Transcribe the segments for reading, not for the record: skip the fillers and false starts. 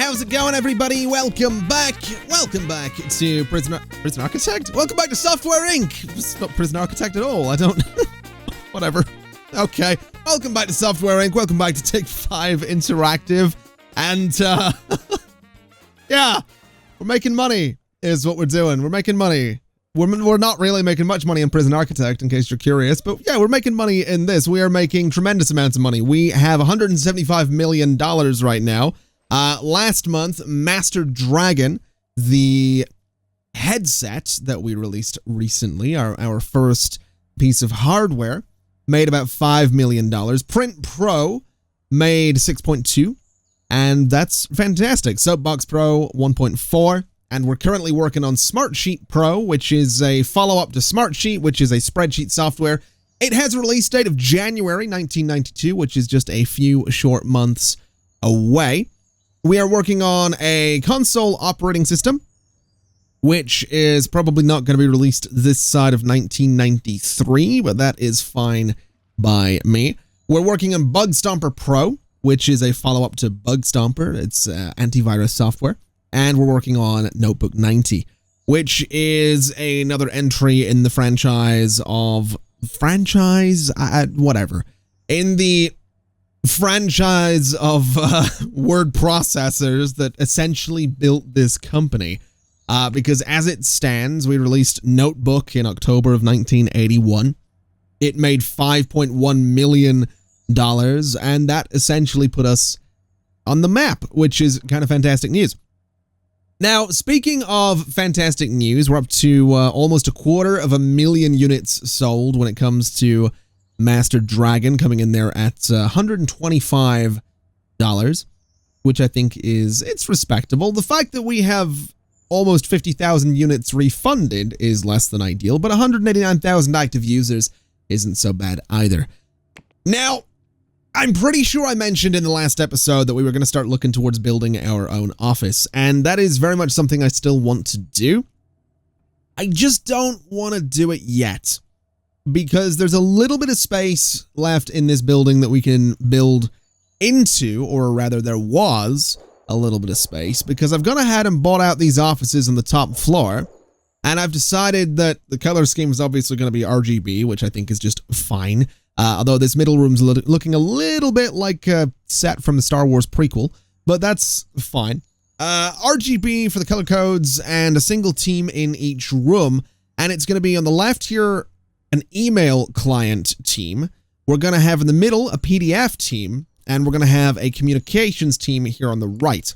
how's it going, everybody? Welcome back to Prison Architect? Welcome back to Software Inc. It's not Prison Architect at all, I don't... Whatever. Okay, welcome back to Software Inc. Welcome back to Take 5 Interactive. And, yeah, we're making money, is what we're doing. We're making money. We're not really making much money in Prison Architect, in case you're curious, but yeah, we're making money in this. We are making tremendous amounts of money. We have $175 million right now. Last month, Master Dragon, the headset that we released recently, our first piece of hardware, made about $5 million. Print Pro made 6.2, and that's fantastic. Soapbox Pro 1.4. And we're currently working on Smartsheet Pro, which is a follow-up to Smartsheet, which is a spreadsheet software. It has a release date of January 1992, which is just a few short months away. We are working on a console operating system, which is probably not going to be released this side of 1993, but that is fine by me. We're working on Bug Stomper Pro, which is a follow-up to Bug Stomper. It's antivirus software. And we're working on Notebook 90, which is another entry in the franchise of... whatever. In the franchise of word processors that essentially built this company. Because as it stands, we released Notebook in October of 1981. It made $5.1 million, and that essentially put us on the map, which is kind of fantastic news. Now, speaking of fantastic news, we're up to almost 250,000 units sold when it comes to Master Dragon, coming in there at $125, which I think it's respectable. The fact that we have almost 50,000 units refunded is less than ideal, but 189,000 active users isn't so bad either. Now, I'm pretty sure I mentioned in the last episode that we were going to start looking towards building our own office, and that is very much something I still want to do. I just don't want to do it yet, because there's a little bit of space left in this building that we can build into, or rather there was a little bit of space, because I've gone ahead and bought out these offices on the top floor, and I've decided that the color scheme is obviously going to be RGB, which I think is just fine. Although this middle room's looking a little bit like a set from the Star Wars prequel, but that's fine. RGB for the color codes and a single team in each room, and it's going to be on the left here an email client team. We're going to have in the middle a PDF team, and we're going to have a communications team here on the right.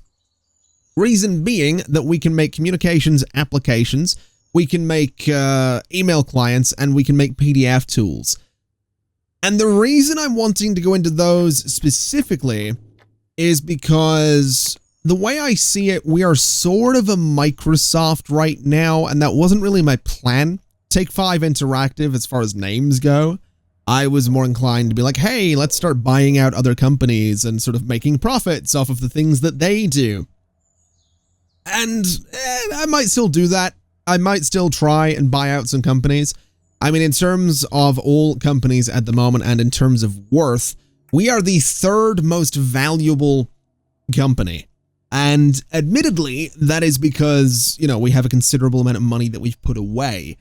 Reason being that we can make communications applications, we can make email clients, and we can make PDF tools. And the reason I'm wanting to go into those specifically is because the way I see it, we are sort of a Microsoft right now, and that wasn't really my plan. Take 5 Interactive, as far as names go, I was more inclined to be like, hey, let's start buying out other companies and sort of making profits off of the things that they do. And I might still do that. I might still try and buy out some companies. I mean, in terms of all companies at the moment and in terms of worth, we are the 3rd most valuable company. And admittedly, that is because, you know, we have a considerable amount of money that we've put away.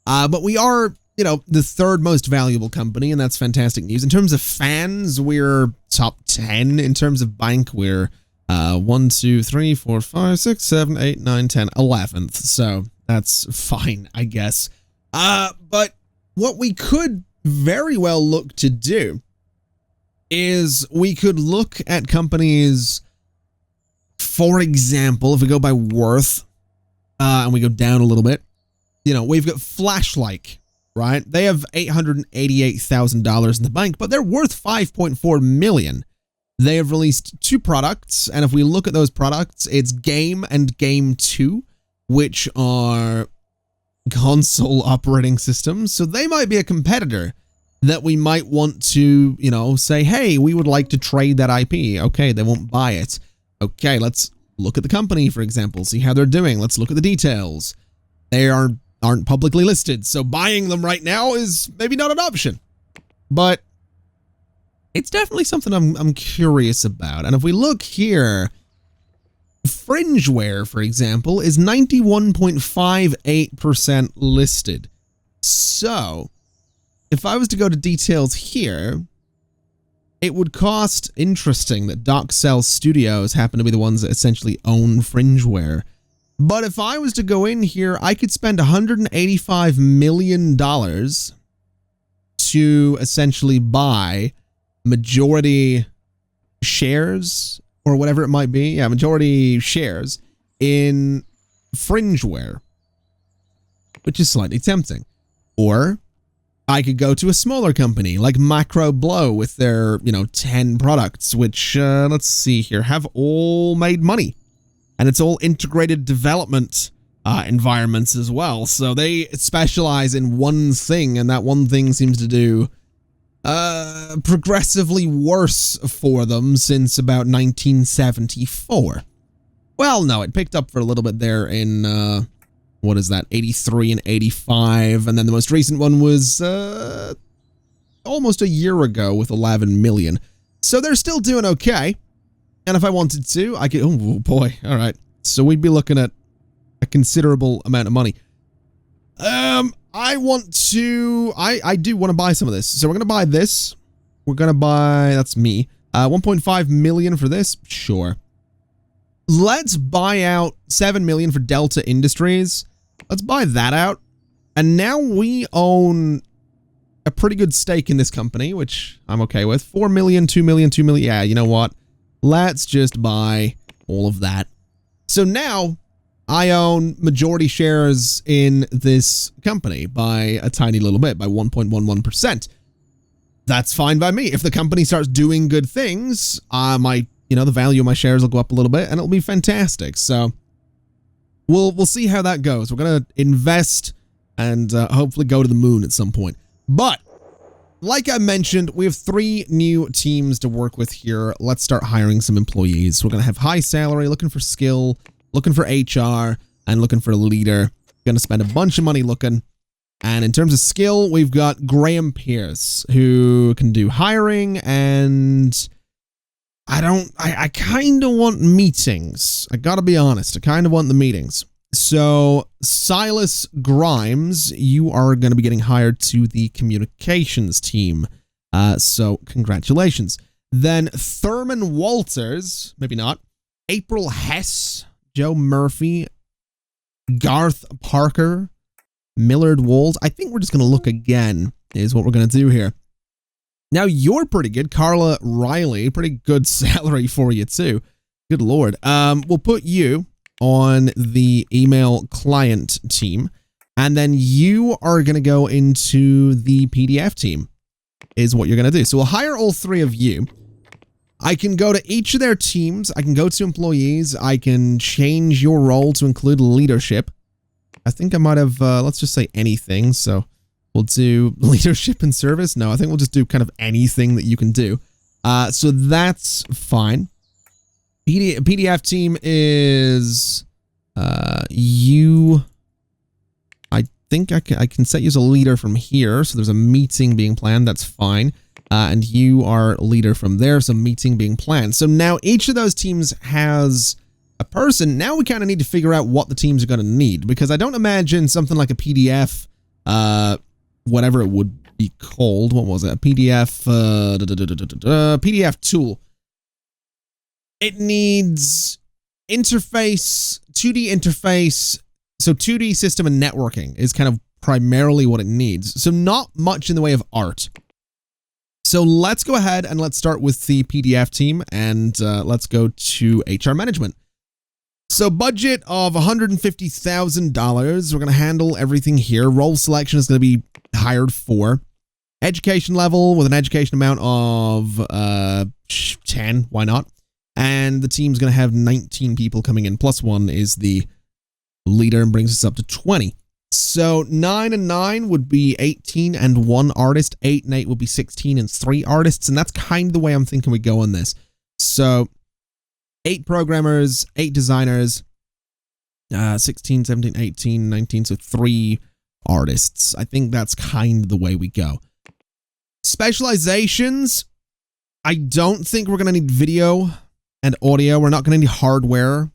But we are, you know, the 3rd most valuable company, and that's fantastic news. In terms of fans, we're top 10. In terms of bank, we're 1, 2, 3, 4, 5, 6, 7, 8, 9, 10, 11th. So that's fine, I guess. But what we could very well look to do is we could look at companies, for example, if we go by worth, and we go down a little bit, you know, we've got Flashlight, right? They have $888,000 in the bank, but they're worth $5.4 million. They have released 2 products, and if we look at those products, it's Game and Game 2, which are console operating systems, so they might be a competitor that we might want to, you know, say, hey, we would like to trade that IP. Okay, they won't buy it. Okay, let's look at the company, for example, see how they're doing. Let's look at the details. They aren't publicly listed, so buying them right now is maybe not an option. But it's definitely something I'm curious about. And if we look here, Fringeware, for example, is 91.58% listed. So, if I was to go to details here, it would cost, interesting that Doxel Studios happen to be the ones that essentially own Fringeware. But if I was to go in here, I could spend $185 million to essentially buy majority shares, or whatever it might be. Yeah, majority shares in Fringeware, which is slightly tempting. Or I could go to a smaller company like Macro Blow with their, 10 products, which, let's see here, have all made money. And it's all integrated development environments as well. So they specialize in one thing, and that one thing seems to do progressively worse for them since about 1974. Well, no, it picked up for a little bit there in, what is that, 83 and 85, and then the most recent one was almost a year ago with 11 million. So they're still doing okay, and if I wanted to, I could, oh boy, all right, so we'd be looking at a considerable amount of money. I do want to buy some of this, so we're going to buy this. We're going to buy, that's me, 1.5 million for this, sure. Let's buy out 7 million for Delta Industries. Let's buy that out. And now we own a pretty good stake in this company, which I'm okay with. 4 million, 2 million, 2 million. Yeah, you know what? Let's just buy all of that. So now I own majority shares in this company by a tiny little bit, by 1.11%. That's fine by me. If the company starts doing good things, the value of my shares will go up a little bit and it'll be fantastic. So we'll see how that goes. We're going to invest and hopefully go to the moon at some point. But like I mentioned, we have 3 new teams to work with here. Let's start hiring some employees. We're going to have high salary, looking for skill, looking for HR, and looking for a leader. Going to spend a bunch of money looking. And in terms of skill, we've got Graham Pierce, who can do hiring, and I kind of want meetings. I gotta be honest, I kind of want the meetings. So, Silas Grimes, you are going to be getting hired to the communications team. So, congratulations. Then, Thurman Walters, maybe not. April Hess, Joe Murphy, Garth Parker, Millard Walls. I think we're just going to look again, is what we're going to do here. Now, you're pretty good. Carla Riley, pretty good salary for you, too. Good Lord. We'll put you on the email client team, and then you are going to go into the PDF team, is what you're going to do. So we'll hire all 3 of you. I can go to each of their teams. I can go to employees. I can change your role to include leadership. I think I might have, let's just say anything. So we'll do leadership and service. No, I think we'll just do kind of anything that you can do. So that's fine. PDF team is you. I think I can set you as a leader from here. So there's a meeting being planned. That's fine. And you are leader from there. So meeting being planned. So now each of those teams has a person. Now we kind of need to figure out what the teams are going to need, because I don't imagine something like a PDF, whatever it would be called. What was it? A PDF, PDF tool. It needs interface, 2D interface. So 2D system and networking is kind of primarily what it needs. So not much in the way of art. So let's go ahead and let's start with the PDF team, and let's go to HR management. So budget of $150,000. We're going to handle everything here. Role selection is going to be hired for. Education level with an education amount of 10. Why not? And the team's going to have 19 people coming in. Plus 1 is the leader and brings us up to 20. So 9 and 9 would be 18 and 1 artist. 8 and 8 would be 16 and 3 artists. And that's kind of the way I'm thinking we go on this. So 8 programmers, 8 designers, 16, 17, 18, 19, so 3 artists. I think that's kind of the way we go. Specializations, I don't think we're going to need video and audio. We're not going to need hardware.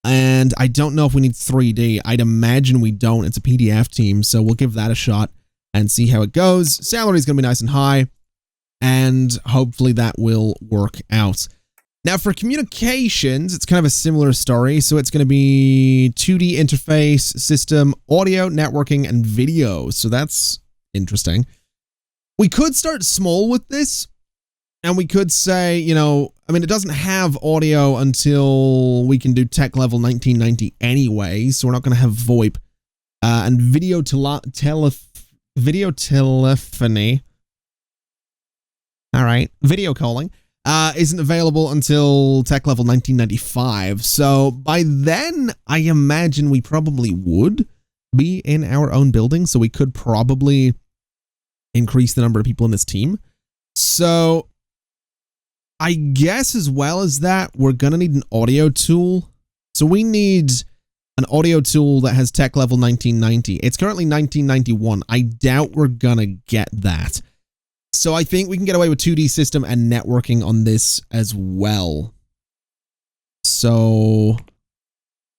And I don't know if we need 3D. I'd imagine we don't. It's a PDF team, so we'll give that a shot and see how it goes. Salary's going to be nice and high, and hopefully that will work out. Now, for communications, it's kind of a similar story. So it's going to be 2D interface, system, audio, networking, and video. So that's interesting. We could start small with this, and we could say, you know, I mean, it doesn't have audio until we can do tech level 1990 anyway, so we're not going to have VoIP. And video telephony. All right, video calling isn't available until tech level 1995. So by then, I imagine we probably would be in our own building, so we could probably increase the number of people in this team. So I guess as well as that, we're going to need an audio tool. So we need an audio tool that has tech level 1990. It's currently 1991. I doubt we're going to get that. So I think we can get away with 2D system and networking on this as well. So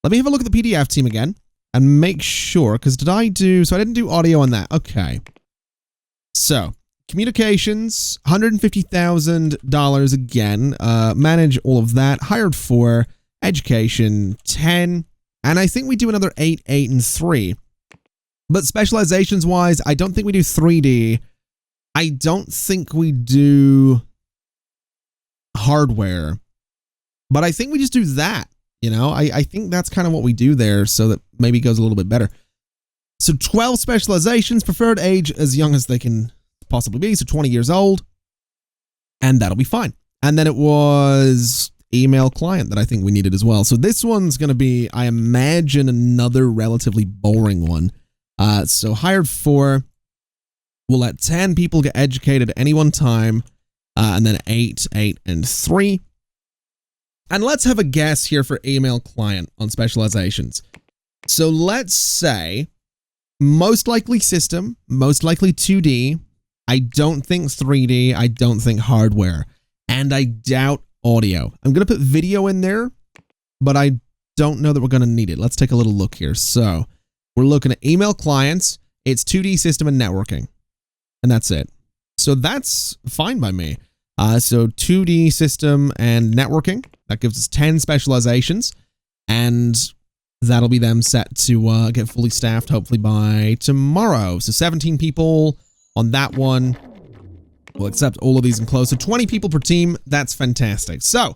let me have a look at the PDF team again and make sure, because I didn't do audio on that. Okay. So communications, $150,000 again. Manage all of that. Hired 4. Education, 10. And I think we do another 8, 8, and 3. But specializations wise, I don't think we do 3D. I don't think we do hardware. But I think we just do that. You know, I think that's kind of what we do there, so that maybe goes a little bit better. So 12 specializations, preferred age as young as they can possibly be, so 20 years old, and that'll be fine. And then it was email client that I think we needed as well. So this one's going to be, I imagine, another relatively boring one. So hired 4, we'll let 10 people get educated at any one time, and then 8, 8, and 3. And let's have a guess here for email client on specializations. So let's say most likely system, most likely 2D. I don't think 3D. I don't think hardware. And I doubt audio. I'm going to put video in there, but I don't know that we're going to need it. Let's take a little look here. So we're looking at email clients. It's 2D system and networking. And that's it. So that's fine by me. So 2D system and networking. That gives us 10 specializations. And that'll be them set to get fully staffed hopefully by tomorrow. So 17 people on that one. We'll accept all of these and close. So 20 people per team. That's fantastic. So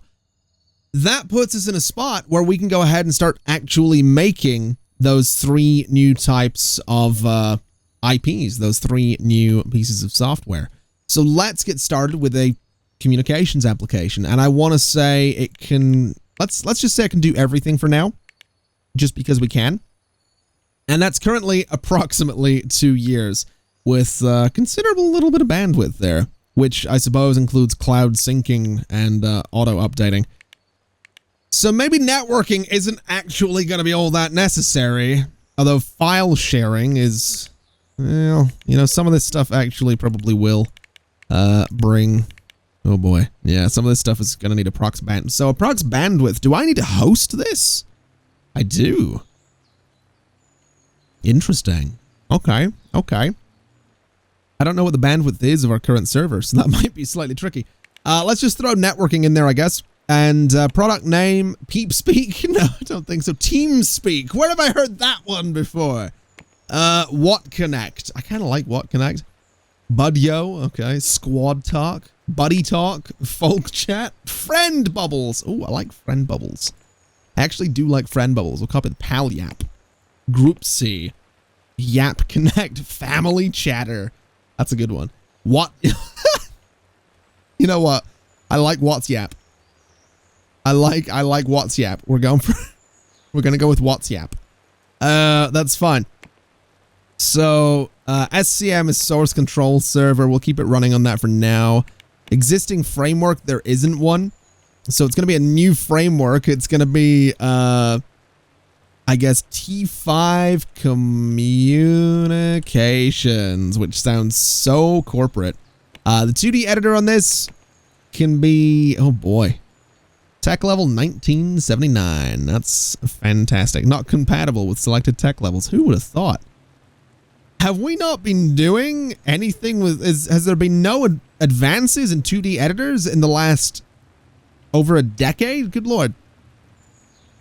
that puts us in a spot where we can go ahead and start actually making those 3 new types of IPs, those 3 new pieces of software. So let's get started with a communications application. And I want to say it can, let's just say it can do everything for now, just because we can. And that's currently approximately 2 years with considerable little bit of bandwidth there, which I suppose includes cloud syncing and auto updating. So maybe networking isn't actually going to be all that necessary, although file sharing is, well, you know, some of this stuff actually probably will bring, oh boy, yeah, some of this stuff is going to need a prox bandwidth. So a prox bandwidth, do I need to host this? I do. Interesting. Okay, okay. I don't know what the bandwidth is of our current server, so that might be slightly tricky. Let's just throw networking in there, I guess. And product name, PeepSpeak? No, I don't think so. TeamSpeak. Where have I heard that one before? What Connect? I kind of like What Connect. Budyo, okay. Squad Talk. Buddy Talk. Folk Chat. Friend Bubbles. Oh, I like Friend Bubbles. I actually do like Friend Bubbles. We'll copy the Pal Yap. Group C. Yap Connect. Family Chatter. That's a good one. What? You know what? I like WhatsApp. I like WhatsApp. We're going to go with WhatsApp. That's fine. So, SCM is source control server. We'll keep it running on that for now. Existing framework, there isn't one. So it's going to be a new framework. It's going to be, I guess, T5 Communications, which sounds so corporate. The 2D editor on this can be, oh boy, Tech level 1979. That's fantastic. Not compatible with selected tech levels. Who would have thought? Have we not been doing anything with... Has there been no advances in 2D editors in the last... over a decade? Good lord.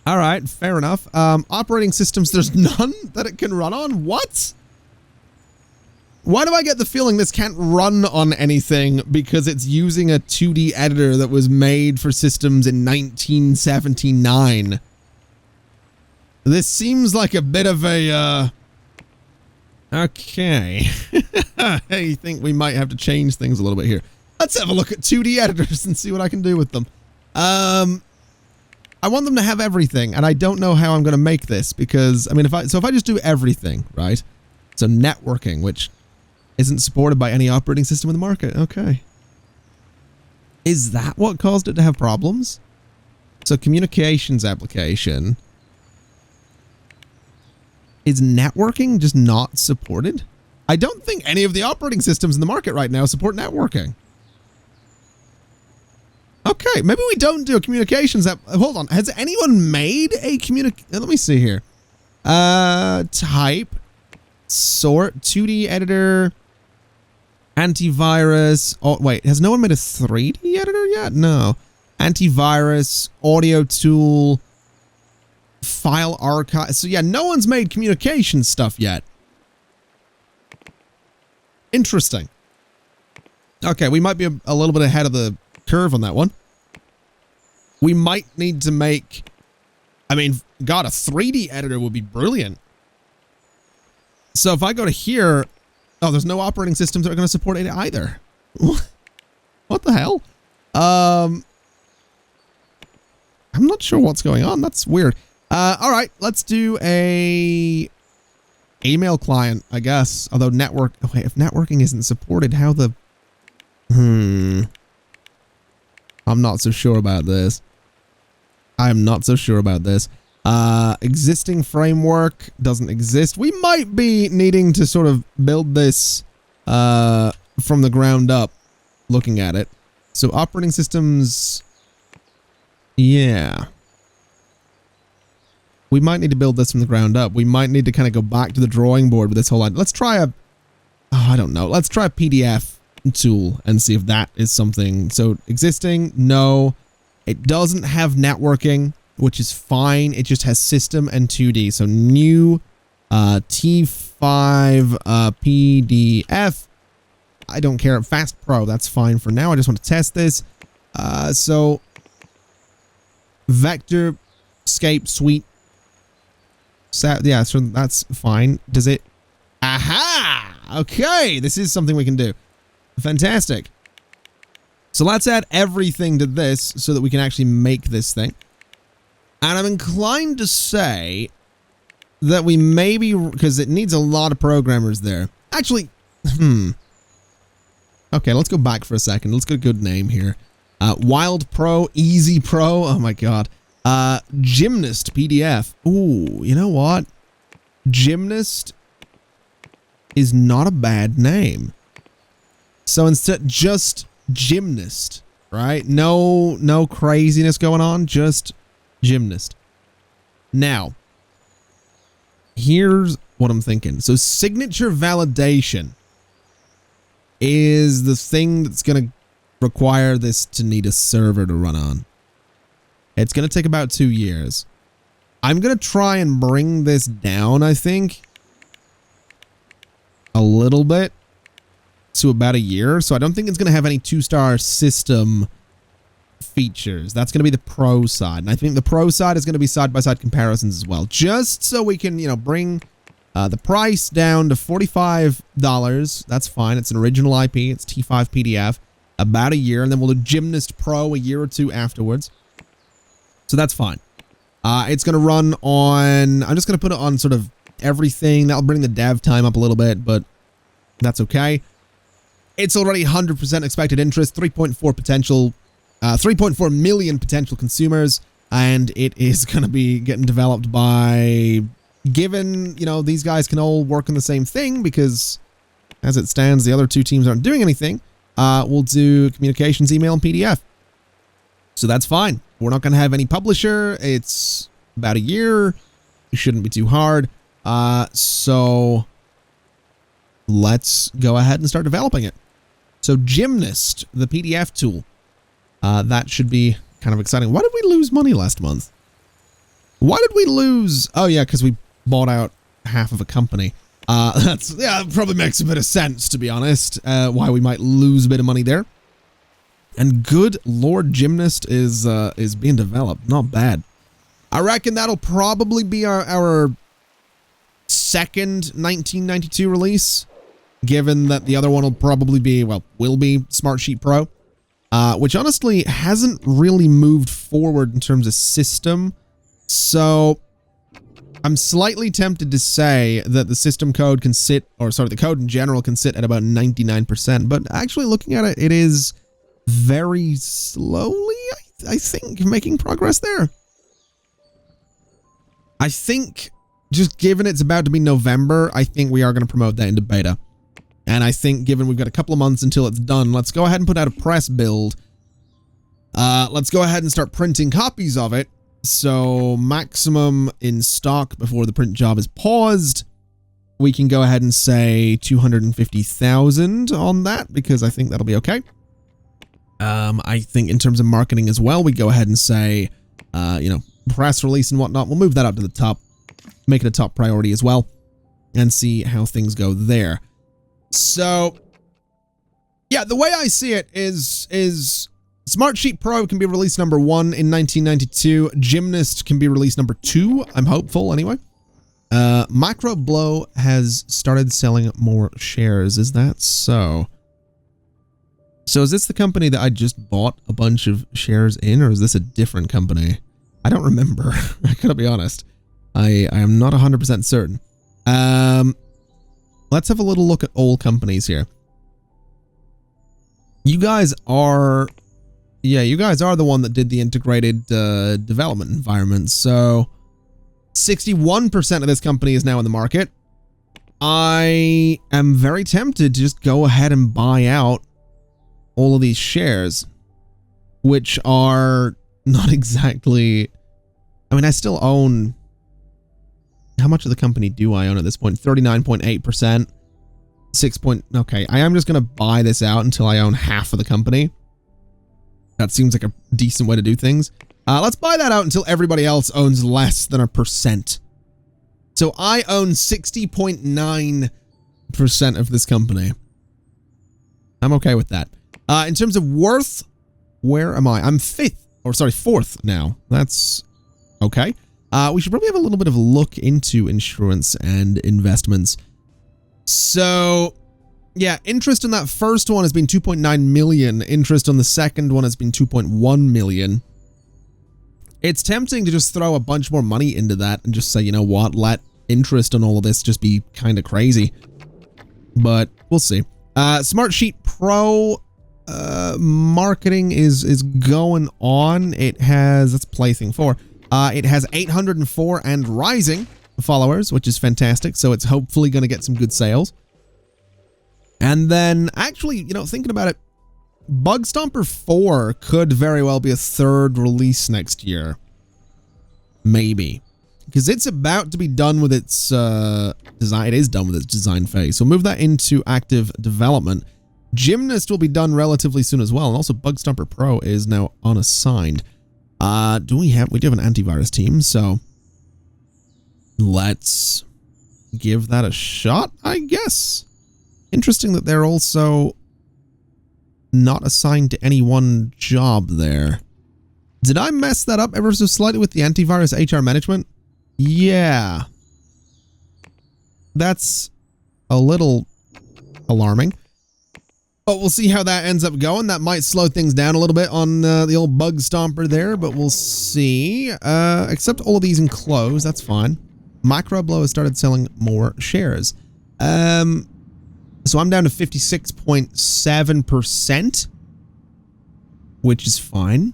All right, fair enough. Operating systems, there's none that it can run on? What? Why do I get the feeling this can't run on anything because it's using a 2D editor that was made for systems in 1979? This seems like a bit of a, okay. I think we might have to change things a little bit here. Let's have a look at 2D editors and see what I can do with them. I want them to have everything, and I don't know how I'm going to make this because, I mean, if I just do everything, right? So networking, which isn't supported by any operating system in the market. Okay. Is that what caused it to have problems? So communications application. Is networking just not supported? I don't think any of the operating systems in the market right now support networking. Okay, maybe we don't do a communications app. Hold on. Has anyone made a let me see here. Type, sort, 2D editor, antivirus. Oh, wait, has no one made a 3D editor yet? No. Antivirus, audio tool, file archive. So yeah, no one's made communication stuff yet. Interesting. Okay, we might be a little bit ahead of the curve on that one. We might need to make, I mean, God, a 3D editor would be brilliant. So if I go to here, oh, there's no operating systems that are going to support it either. What the hell? I'm not sure what's going on. That's weird. All right, let's do a email client, I guess. Although network, okay, if networking isn't supported, how the, I'm not so sure about this. I'm not so sure about this. Existing framework doesn't exist. We might be needing to sort of build this from the ground up, looking at it. So operating systems, yeah. We might need to build this from the ground up. We might need to kind of go back to the drawing board with this whole idea. Let's try a, oh, I don't know. Let's try a PDF tool and see if that is something. So existing, no. It doesn't have networking, which is fine. It just has system and 2D. So new T5 PDF. I don't care. Fast Pro, that's fine for now. I just want to test this. So Vector Escape Suite. So, yeah, so that's fine. Does it? Aha! Okay, this is something we can do. Fantastic. So let's add everything to this so that we can actually make this thing. And I'm inclined to say that we maybe, because it needs a lot of programmers there. Actually, okay, let's go back for a second. Let's get a good name here. Wild Pro, Easy Pro. Oh my God. Gymnast PDF. Ooh, you know what? Gymnast is not a bad name. So instead, just Gymnast, right? No craziness going on, just Gymnast. Now, here's what I'm thinking. So signature validation is the thing that's going to require this to need a server to run on. It's going to take about 2 years. I'm going to try and bring this down, I think, a little bit to about a year. So I don't think it's going to have any 2-star system features. That's going to be the pro side. And I think the pro side is going to be side-by-side comparisons as well. Just so we can, you know, bring the price down to $45. That's fine. It's an original IP. It's T5 PDF. About a year. And then we'll do Gymnast Pro a year or two afterwards. So that's fine. It's going to run on, I'm just going to put it on sort of everything. That'll bring the dev time up a little bit, but that's okay. It's already 100% expected interest, 3.4 million potential consumers, and it is going to be getting developed by, given, you know, these guys can all work on the same thing because as it stands, the other two teams aren't doing anything. We'll do communications, email, and PDF. So that's fine. We're not going to have any publisher. It's about a year. It shouldn't be too hard. So let's go ahead and start developing it. So Gymnast, the PDF tool, that should be kind of exciting. Why did we lose money last month? Why did we lose? Oh yeah, because we bought out half of a company. That probably makes a bit of sense, to be honest, why we might lose a bit of money there. And good Lord, Gymnast is being developed. Not bad. I reckon that'll probably be our second 1992 release, given that the other one will probably be, well, will be Smartsheet Pro, which honestly hasn't really moved forward in terms of system. So I'm slightly tempted to say that the system code can sit, or sorry, the code in general can sit at about 99%, but actually looking at it, it is very slowly, I think, making progress there. I think, just given it's about to be November, I think we are going to promote that into beta. And I think, given we've got a couple of months until it's done, let's go ahead and put out a press build. Let's go ahead and start printing copies of it. So, maximum in stock before the print job is paused. We can go ahead and say 250,000 on that, because I think that'll be okay. I think in terms of marketing as well, we go ahead and say, you know, press release and whatnot. We'll move that up to the top, make it a top priority as well, and see how things go there. So, yeah, the way I see it is Smartsheet Pro can be released number 1 in 1992. Gymnast can be released number 2. I'm hopeful, anyway. Microblow has started selling more shares. Is that so? So is this the company that I just bought a bunch of shares in, or is this a different company? I don't remember. I gotta be honest. I am not 100% certain. Let's have a little look at all companies here. You guys are... Yeah, you guys are the one that did the integrated development environment. So 61% of this company is now in the market. I am very tempted to just go ahead and buy out all of these shares, which are not exactly... I mean, I still own... How much of the company do I own at this point? 39.8%. 6 point... Okay, I am just going to buy this out until I own half of the company. That seems like a decent way to do things. Let's buy that out until everybody else owns less than a percent. So I own 60.9% of this company. I'm okay with that. In terms of worth, where am I? I'm 4th now. That's okay. We should probably have a little bit of a look into insurance and investments. So, yeah, interest in that first one has been 2.9 million. Interest on the second one has been 2.1 million. It's tempting to just throw a bunch more money into that and just say, you know what, let interest on all of this just be kind of crazy. But we'll see. Smartsheet Pro marketing is going on. It has, let's play thing 4. It has 804 and rising followers, which is fantastic. So it's hopefully going to get some good sales. And then, actually, you know, thinking about it, Bug Stomper 4 could very well be a 3rd release next year. Maybe. Because it's about to be done with its design. It is done with its design phase. So move that into active development. Gymnast will be done relatively soon as well. And also Bug Stomper Pro is now unassigned. We do have an antivirus team, so let's give that a shot, I guess. Interesting that they're also not assigned to any one job there. Did I mess that up ever so slightly with the antivirus HR management? Yeah. That's a little alarming. But we'll see how that ends up going. That might slow things down a little bit on the old Bug Stomper there, but we'll see. Except all of these in close, that's fine. Microblow has started selling more shares. So I'm down to 56.7%, which is fine.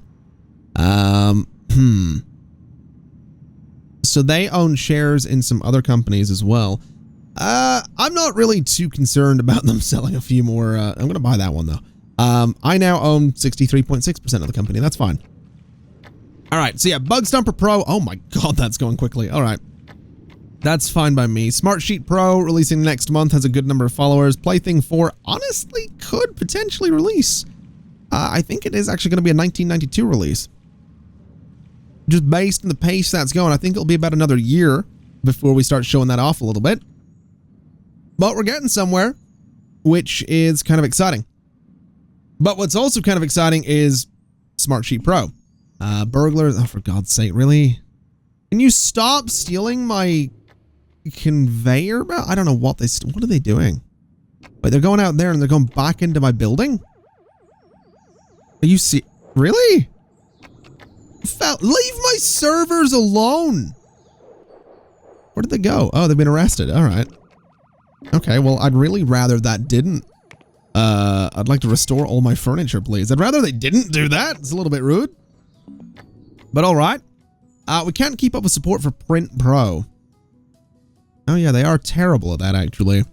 So they own shares in some other companies as well. I'm not really too concerned about them selling a few more. I'm going to buy that one, though. I now own 63.6% of the company. That's fine. All right, so yeah, Bug Stomper Pro. Oh my god, that's going quickly. All right. That's fine by me. Smartsheet Pro, releasing next month, has a good number of followers. Plaything 4, honestly, could potentially release. I think it is actually going to be a 1992 release. Just based on the pace that's going, I think it'll be about another year before we start showing that off a little bit. But we're getting somewhere, which is kind of exciting. But what's also kind of exciting is Smartsheet Pro. Burglars, oh, for God's sake, really? Can you stop stealing my conveyor belt? I don't know what what are they doing? Wait, they're going out there and they're going back into my building? Are you really? Leave my servers alone! Where did they go? Oh, they've been arrested. All right. Okay, well, I'd really rather that didn't. I'd like to restore all my furniture, please. I'd rather they didn't do that. It's a little bit rude. But all right. We can't keep up with support for Print Pro. Oh, yeah, they are terrible at that, actually.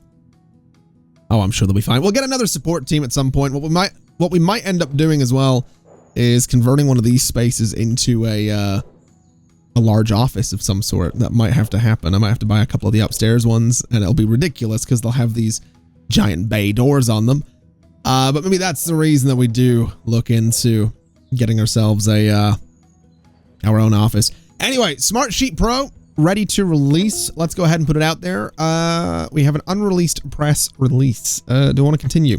Oh, I'm sure they'll be fine. We'll get another support team at some point. What we might end up doing as well is converting one of these spaces into a large office of some sort. That might have to happen. I might have to buy a couple of the upstairs ones, and it'll be ridiculous because they'll have these giant bay doors on them. But maybe that's the reason that we do look into getting ourselves our own office. Anyway, Smartsheet Pro, ready to release. Let's go ahead and put it out there. We have an unreleased press release. Do I want to continue?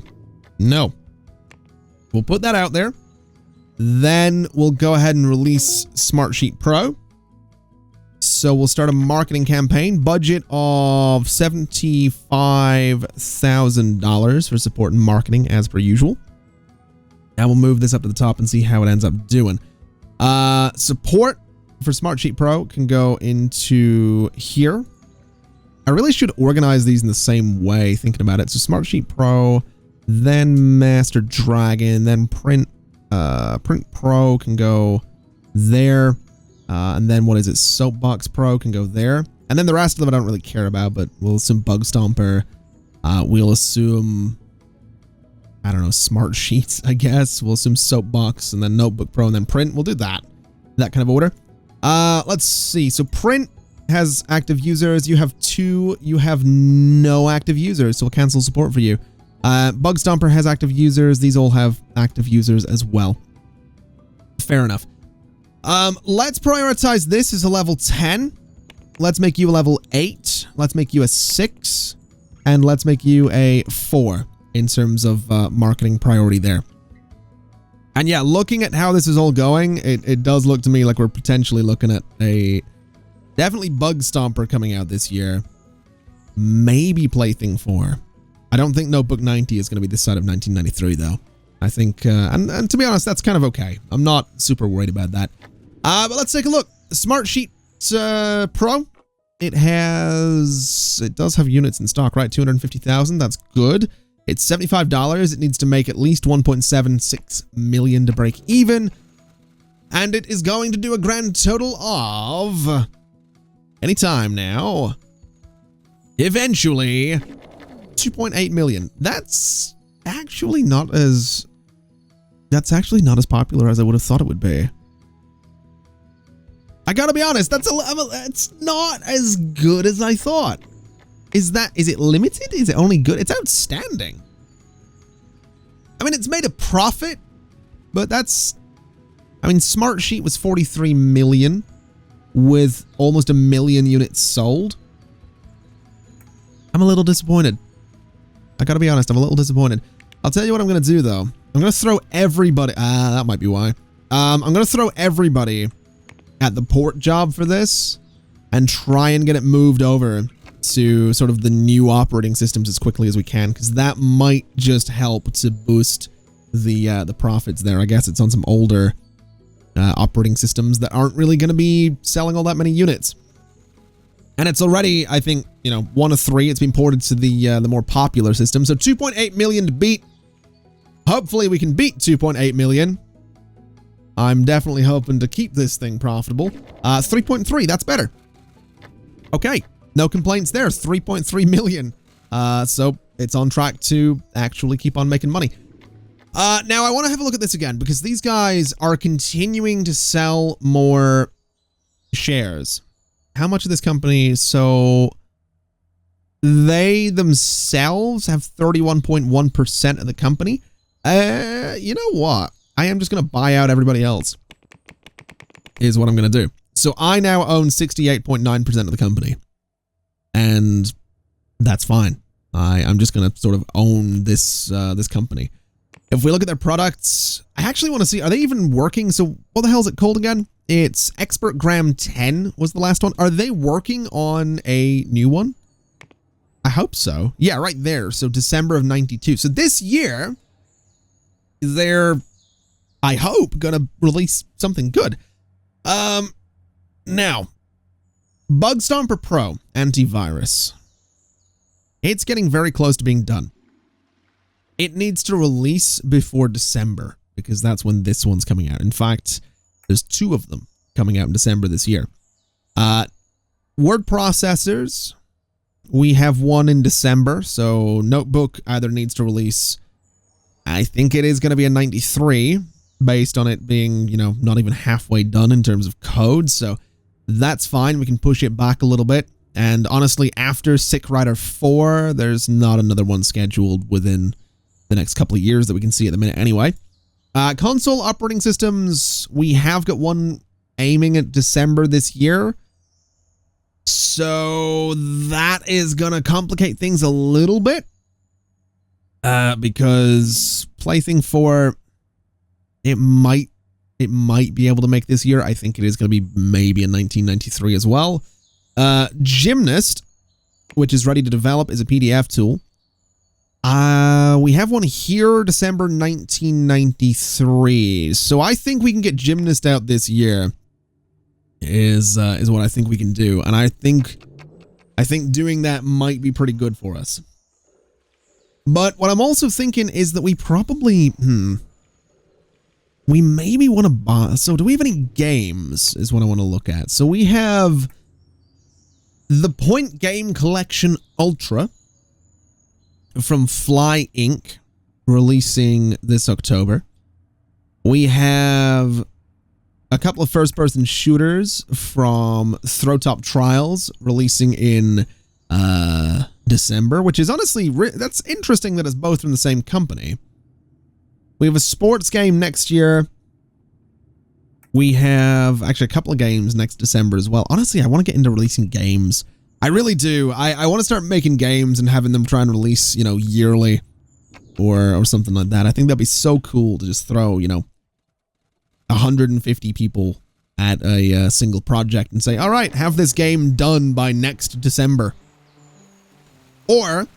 No. We'll put that out there. Then we'll go ahead and release Smartsheet Pro. So we'll start a marketing campaign. Budget of $75,000 for support and marketing as per usual. And we'll move this up to the top and see how it ends up doing. Support for Smartsheet Pro can go into here. I really should organize these in the same way, thinking about it. So Smartsheet Pro, then Master Dragon, then Print Pro can go there. And then what is it? Soapbox Pro can go there. And then the rest of them I don't really care about, but we'll assume Bug Stomper. We'll assume, I don't know, Smart Sheets, I guess. We'll assume Soapbox and then Notebook Pro and then Print. We'll do that kind of order. Let's see. So Print has active users. You have 2. You have no active users, so we'll cancel support for you. Bug Stomper has active users. These all have active users as well. Fair enough. Let's prioritize this as a level 10. Let's make you a level 8. Let's make you a 6. And let's make you a 4 in terms of marketing priority there. And yeah, looking at how this is all going, it does look to me like we're potentially looking at a definitely Bug Stomper coming out this year. Maybe Plaything 4. I don't think Notebook 90 is going to be this side of 1993 though. I think, and to be honest, that's kind of okay. I'm not super worried about that. But let's take a look. Smartsheet Pro. It does have units in stock, right? 250,000. That's good. It's $75. It needs to make at least 1.76 million to break even. And it is going to do a grand total of, anytime now, eventually, 2.8 million. That's actually not as popular as I would have thought it would be. I gotta be honest, it's not as good as I thought. Is it limited? Is it only good? It's outstanding. I mean, it's made a profit, but Smartsheet was 43 million with almost 1 million units sold. I'm a little disappointed. I gotta be honest, I'm a little disappointed. I'll tell you what I'm gonna do though. I'm gonna throw everybody, that might be why. I'm gonna throw everybody at the port job for this and try and get it moved over to sort of the new operating systems as quickly as we can, because that might just help to boost the profits there. I guess it's on some older operating systems that aren't really going to be selling all that many units. And it's already, I think, 1 of 3. It's been ported to the more popular system. So 2.8 million to beat. Hopefully we can beat 2.8 million. I'm definitely hoping to keep this thing profitable. 3.3, that's better. Okay, no complaints there. 3.3 million. So it's on track to actually keep on making money. Now I want to have a look at this again because these guys are continuing to sell more shares. How much of this company? So they themselves have 31.1% of the company. You know what? I am just going to buy out everybody else. Is what I'm going to do. So I now own 68.9% of the company. And that's fine. I'm just going to sort of own this this company. If we look at their products, I actually want to see, are they even working? So what the hell is it called again? It's Expert Gram 10 was the last one. Are they working on a new one? I hope so. Yeah, right there. So December of 92. So this year, they're, I hope, going to release something good. Now, Bug Stomper Pro antivirus. It's getting very close to being done. It needs to release before December because that's when this one's coming out. In fact, there's 2 of them coming out in December this year. Word processors, we have one in December. So Notebook either needs to release, I think it is going to be a 93 based on it being, you know, not even halfway done in terms of code. So that's fine. We can push it back a little bit. And honestly, after Sick Rider 4, there's not another one scheduled within the next couple of years that we can see at the minute anyway. Console operating systems, we have got one aiming at December this year. So that is going to complicate things a little bit. Because Plaything 4, it might be able to make this year. I think it is going to be maybe in 1993 as well. Gymnast, which is ready to develop, is a PDF tool. We have one here, December 1993. So I think we can get Gymnast out this year. Is what I think we can do, and I think doing that might be pretty good for us. But what I'm also thinking is that we probably we maybe want to buy. So do we have any games? Is what I want to look at. So we have the Point Game Collection Ultra from Fly Inc. releasing this October. We have a couple of first-person shooters from Throwtop Trials releasing in December, which is honestly, that's interesting that it's both from the same company. We have a sports game next year. We have actually a couple of games next December as well. Honestly, I want to get into releasing games. I really do. I want to start making games and having them try and release, you know, yearly or something like that. I think that'd be so cool to just throw, you know, 150 people at a single project and say, all right, have this game done by next December. Or,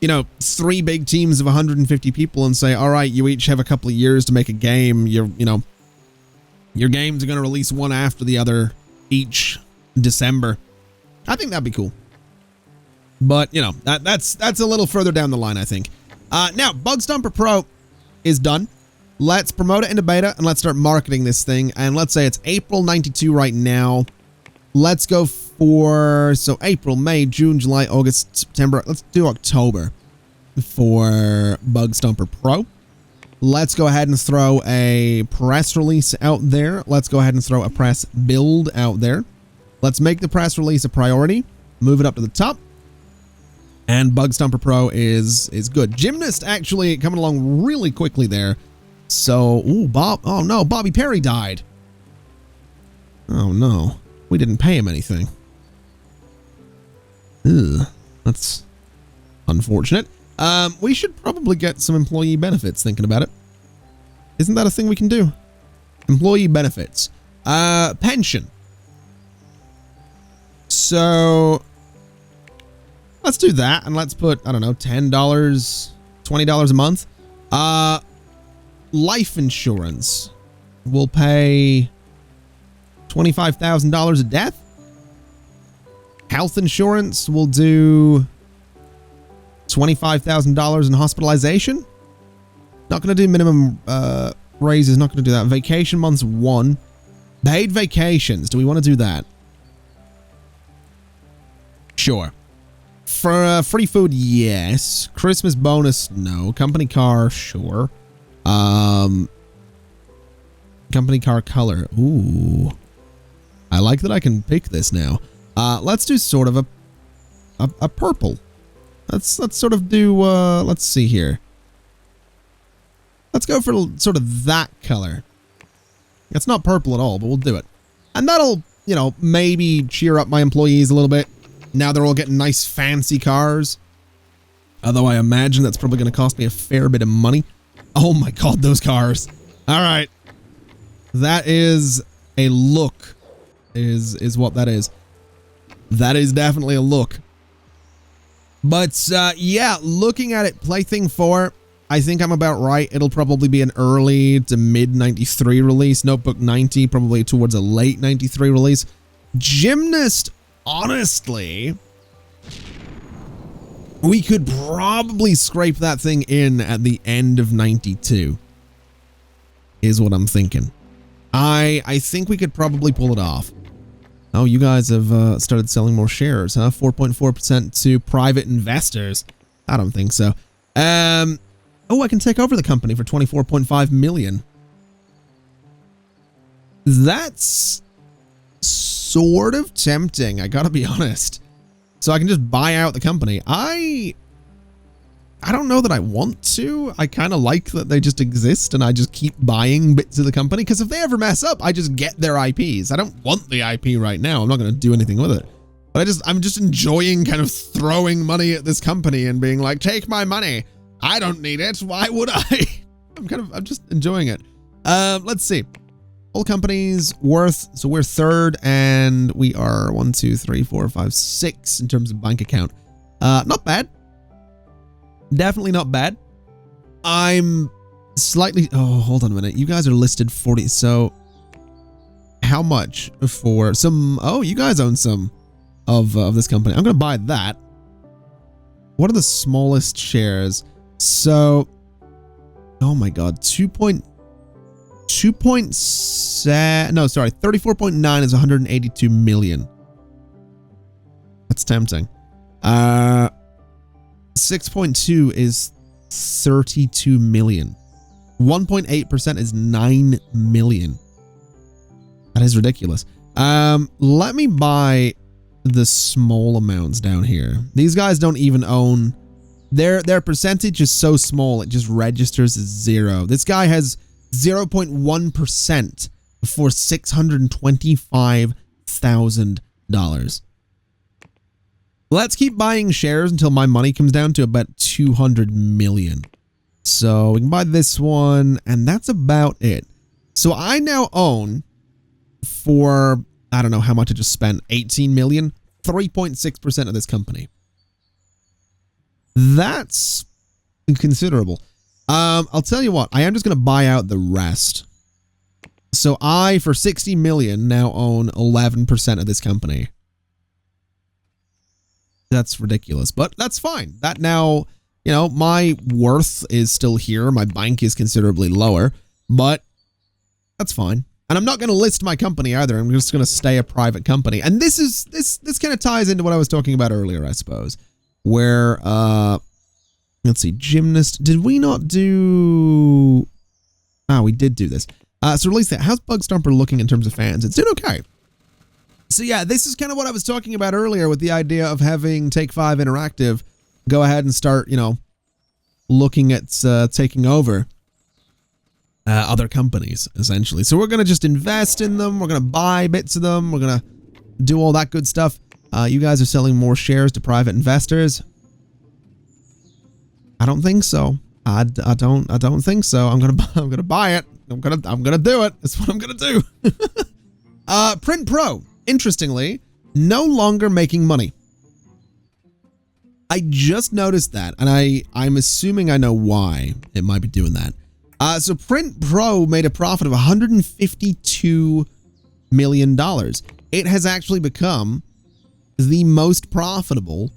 you know, 3 big teams of 150 people and say, all right, you each have a couple of years to make a game. You know, your games are going to release one after the other each December. I think that'd be cool. But, you know, that's a little further down the line, I think. Now, Bug Stomper Pro is done. Let's promote it into beta and let's start marketing this thing. And let's say it's April 92 right now. Let's go for, so April, May, June, July, August, September. Let's do October for Bug Stomper Pro. Let's go ahead and throw a press release out there. Let's go ahead and throw a press build out there. Let's make the press release a priority. Move it up to the top. And Bug Stomper Pro is good. Gymnast actually coming along really quickly there. So, ooh, oh no, Bobby Perry died. Oh no, we didn't pay him anything. Ugh, that's unfortunate. We should probably get some employee benefits thinking about it. Isn't that a thing we can do? Employee benefits. Pension. So, let's do that and let's put, I don't know, $10, $20 a month. Life insurance. We'll pay $25,000 a death. Health insurance, we'll do $25,000 in hospitalization. Not going to do minimum raises, not going to do that. Vacation months 1. Paid vacations, do we want to do that? Sure. For free food, yes. Christmas bonus, no. Company car, sure. Company car color. Ooh. I like that I can pick this now. Let's do sort of a purple. Let's sort of do, let's see here. Let's go for sort of that color. It's not purple at all, but we'll do it. And that'll, you know, maybe cheer up my employees a little bit. Now they're all getting nice fancy cars. Although I imagine that's probably going to cost me a fair bit of money. Oh my god, those cars. All right. That is a look. Is what that is. That is definitely a look. But yeah, looking at it, Plaything 4, I think I'm about right. It'll probably be an early to mid 93 release. Notebook 90, probably towards a late 93 release. Gymnast, honestly, we could probably scrape that thing in at the end of 92, is what I'm thinking. I think we could probably pull it off. Oh, you guys have started selling more shares, huh? 4.4% to private investors. I don't think so. Oh, I can take over the company for 24.5 million. That's sort of tempting, I gotta be honest. So I can just buy out the company. I don't know that I want to. I kind of like that they just exist and I just keep buying bits of the company, because if they ever mess up, I just get their IPs. I don't want the IP right now. I'm not going to do anything with it. But I'm just enjoying kind of throwing money at this company and being like, take my money. I don't need it. Why would I? I'm just enjoying it. Let's see. All companies worth. So we're third and we are 1, 2, 3, 4, 5, 6 in terms of bank account. Not bad. Definitely not bad. I'm slightly... Oh, hold on a minute. You guys are listed 40. So how much for some... Oh, you guys own some of this company. I'm going to buy that. What are the smallest shares? So... Oh my god. 34.9 is 182 million. That's tempting. 6.2 is 32 million. 1.8% is 9 million. That is ridiculous. Let me buy the small amounts down here. These guys don't even own... Their percentage is so small, it just registers as 0. This guy has 0.1% for $625,000. Let's keep buying shares until my money comes down to about 200 million. So we can buy this one, and that's about it. So I now own, for, I don't know how much I just spent, 18 million, 3.6% of this company. That's considerable. I'll tell you what, I am just going to buy out the rest. So I, for 60 million, now own 11% of this company. That's ridiculous, but that's fine. That now, you know, my worth is still here. My bank is considerably lower, but that's fine. And I'm not going to list my company either. I'm just going to stay a private company. And this kind of ties into what I was talking about earlier, I suppose, where, let's see, gymnast. Did we not do... Ah, we did do this. So release that. How's Bug Stomper looking in terms of fans? It's doing okay. So yeah, this is kind of what I was talking about earlier with the idea of having Take 5 Interactive go ahead and start, you know, looking at taking over other companies, essentially. So we're going to just invest in them. We're going to buy bits of them. We're going to do all that good stuff. You guys are selling more shares to private investors. I don't think so. I don't think so. I'm gonna buy it. I'm gonna do it. That's what I'm gonna do. Print Pro, interestingly, no longer making money. I just noticed that, and I'm assuming I know why it might be doing that. So Print Pro made a profit of $152 million. It has actually become the most profitable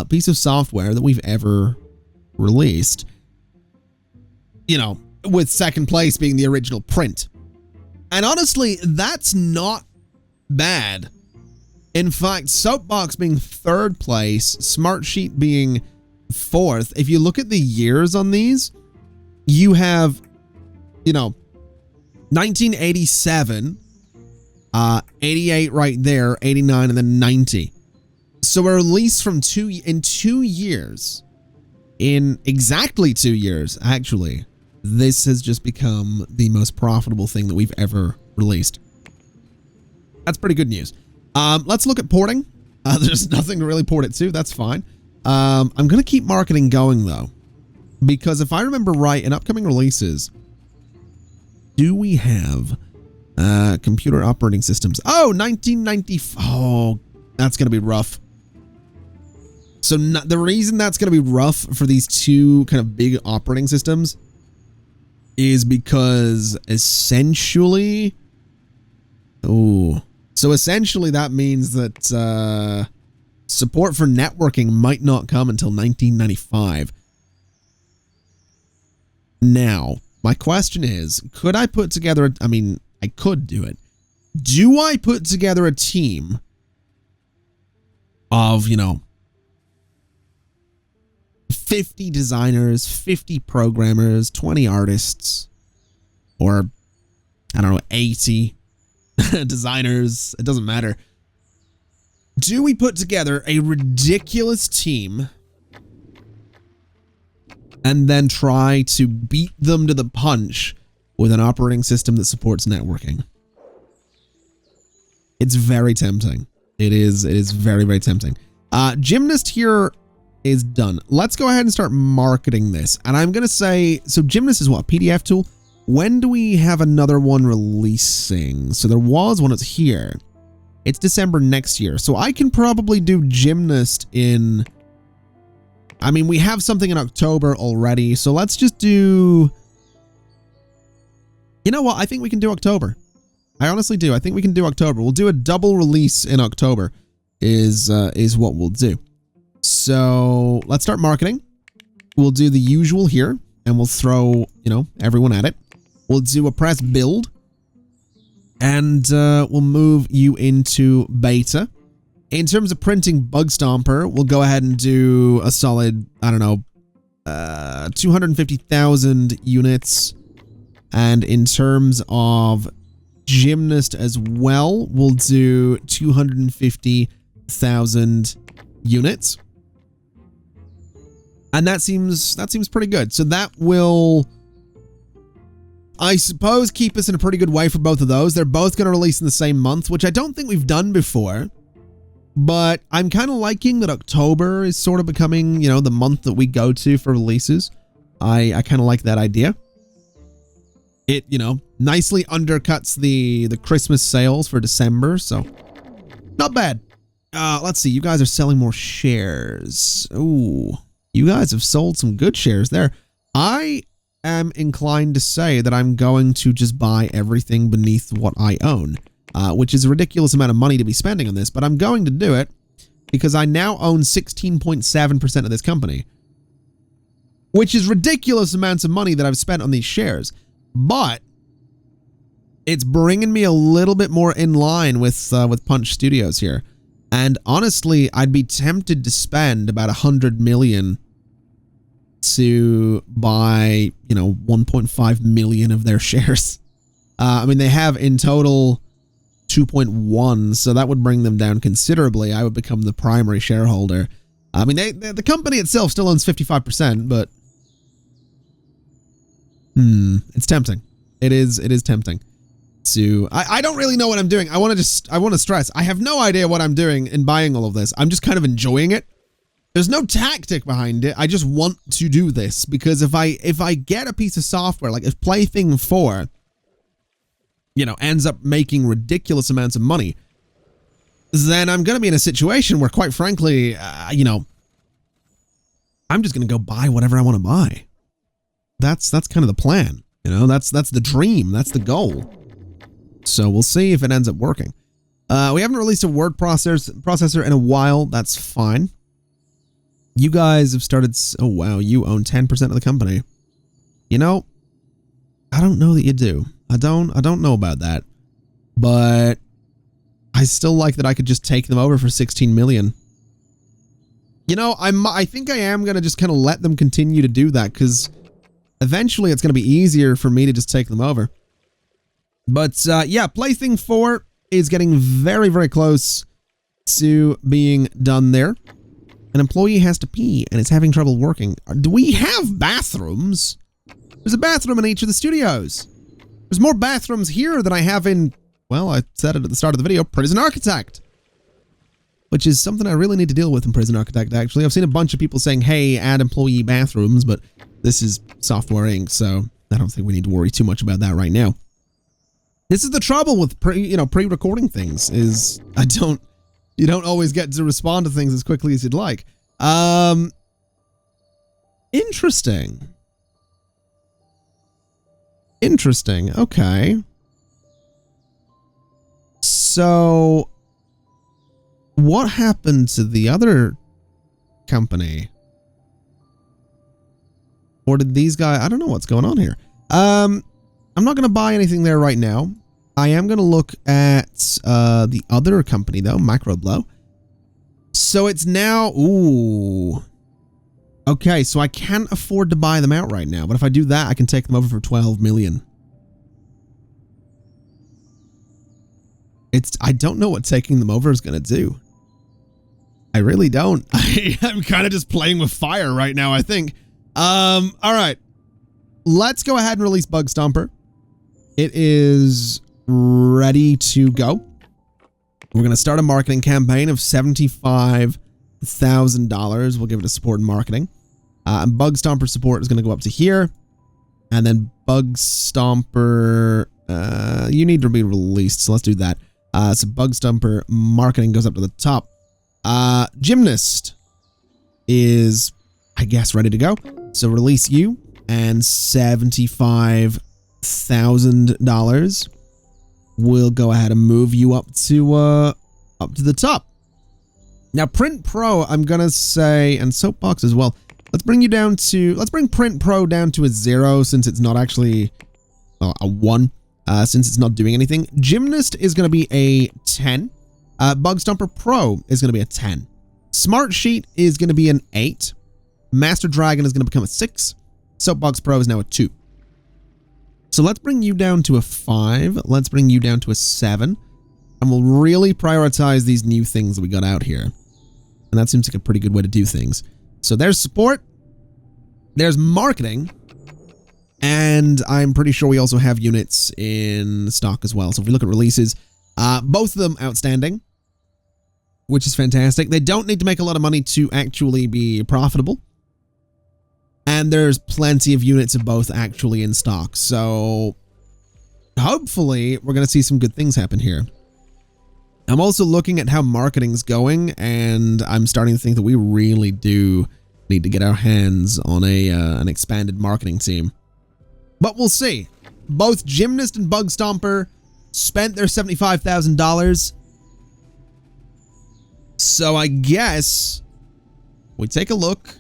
piece of software that we've ever released. You know, with second place being the original Print. And honestly, that's not bad. In fact, Soapbox being 3rd place, Smartsheet being 4th. If you look at the years on these, you have, 1987, 88 right there, 89, and then 90. So a release from in 2 years, in exactly 2 years, actually, this has just become the most profitable thing that we've ever released. That's pretty good news. Let's look at porting. There's nothing to really port it to. That's fine. I'm going to keep marketing going, though, because if I remember right, in upcoming releases, do we have computer operating systems? Oh, 1994. Oh, that's going to be rough. So the reason that's going to be rough for these two kind of big operating systems is because essentially... Oh... So essentially that means that support for networking might not come until 1995. Now, my question is, could I put together, I could do it. Do I put together a team of, 50 designers, 50 programmers, 20 artists, or, 80 designers, it doesn't matter. Do we put together a ridiculous team and then try to beat them to the punch with an operating system that supports networking? It's very tempting. It is very, very tempting. Gymnast here is done. Let's go ahead and start marketing this. And I'm going to say, so Gymnast is what, a PDF tool? When do we have another one releasing? So there was one, it's here. It's December next year. So I can probably do Gymnast in... we have something in October already. So let's just do... You know what? I think we can do October. I honestly do. I think we can do October. We'll do a double release in October is what we'll do. So let's start marketing. We'll do the usual here and we'll throw, everyone at it. We'll do a press build, and we'll move you into beta. In terms of printing Bug Stomper, we'll go ahead and do a solid, 250,000 units. And in terms of Gymnast as well, we'll do 250,000 units. And that seems pretty good. So that will... I suppose keep us in a pretty good way for both of those. They're both going to release in the same month, which I don't think we've done before. But I'm kind of liking that October is sort of becoming, the month that we go to for releases. I kind of like that idea. It, nicely undercuts the Christmas sales for December, so not bad. Let's see. You guys are selling more shares. Ooh, you guys have sold some good shares there. I am inclined to say that I'm going to just buy everything beneath what I own, which is a ridiculous amount of money to be spending on this, but I'm going to do it because I now own 16.7% of this company, which is ridiculous amounts of money that I've spent on these shares, but it's bringing me a little bit more in line with Punch Studios here. And honestly, I'd be tempted to spend about 100 million to buy, 1.5 million of their shares. They have in total 2.1, so that would bring them down considerably. I would become the primary shareholder. The company itself still owns 55%, but it's tempting. It is tempting. I don't really know what I'm doing. I want to stress, I have no idea what I'm doing in buying all of this. I'm just kind of enjoying it. There's no tactic behind it. I just want to do this because if I get a piece of software, like if Plaything 4, ends up making ridiculous amounts of money, then I'm going to be in a situation where, quite frankly, I'm just going to go buy whatever I want to buy. That's kind of the plan. That's the dream. That's the goal. So we'll see if it ends up working. We haven't released a word processor in a while. That's fine. You guys have started... Oh, wow. You own 10% of the company. I don't know that you do. I don't know about that. But I still like that I could just take them over for 16 million. You know, I think I am going to just kind of let them continue to do that, because eventually it's going to be easier for me to just take them over. But yeah, Plaything 4 is getting very, very close to being done there. An employee has to pee and is having trouble working. Do we have bathrooms? There's a bathroom in each of the studios. There's more bathrooms here than I have in, well, I said it at the start of the video, Prison Architect. Which is something I really need to deal with in Prison Architect, actually. I've seen a bunch of people saying, hey, add employee bathrooms, but this is Software Inc., so I don't think we need to worry too much about that right now. This is the trouble with pre-recording things, is you don't always get to respond to things as quickly as you'd like. Interesting. Interesting. Okay. So, what happened to the other company? Or did these guys... I don't know what's going on here. I'm not going to buy anything there right now. I am going to look at the other company, though, Microblow. So it's now... Ooh. Okay, so I can't afford to buy them out right now. But if I do that, I can take them over for 12 million. I don't know what taking them over is going to do. I really don't. I'm kind of just playing with fire right now, I think. All right. Let's go ahead and release Bug Stomper. It is ready to go. We're going to start a marketing campaign of $75,000. We'll give it a support and marketing. And Bug Stomper support is going to go up to here. And then Bug Stomper, you need to be released, so let's do that. So Bug Stomper marketing goes up to the top. Gymnast is, I guess, ready to go. So release you and $75,000. We'll go ahead and move you up to the top. Now Print Pro, I'm gonna say, and Soapbox as well. Let's bring Print Pro down to a 0 since it's not actually a 1. Since it's not doing anything. Gymnast is going to be a 10. Bug Stomper Pro is going to be a 10. Smart Sheet is going to be an 8. Master Dragon is going to become a 6. Soapbox Pro is now a 2. So let's bring you down to a 5. Let's bring you down to a 7. And we'll really prioritize these new things that we got out here. And that seems like a pretty good way to do things. So there's support. There's marketing. And I'm pretty sure we also have units in stock as well. So if we look at releases, both of them outstanding, which is fantastic. They don't need to make a lot of money to actually be profitable. And there's plenty of units of both actually in stock. So hopefully we're going to see some good things happen here. I'm also looking at how marketing's going, and I'm starting to think that we really do need to get our hands on an expanded marketing team. But we'll see. Both Gymnast and Bug Stomper spent their $75,000. So I guess we take a look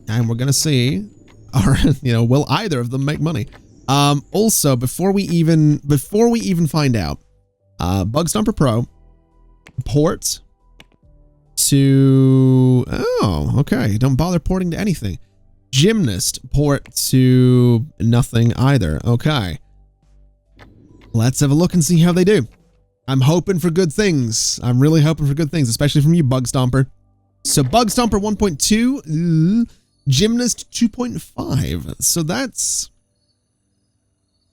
and we're going to see, will either of them make money? Also, before we even find out, Bug Stomper Pro port to, oh, okay. Don't bother porting to anything. Gymnast port to nothing either. Okay. Let's have a look and see how they do. I'm hoping for good things. I'm really hoping for good things, especially from you, Bug Stomper. So Bug Stomper 1.2, Gymnast 2.5. So that's...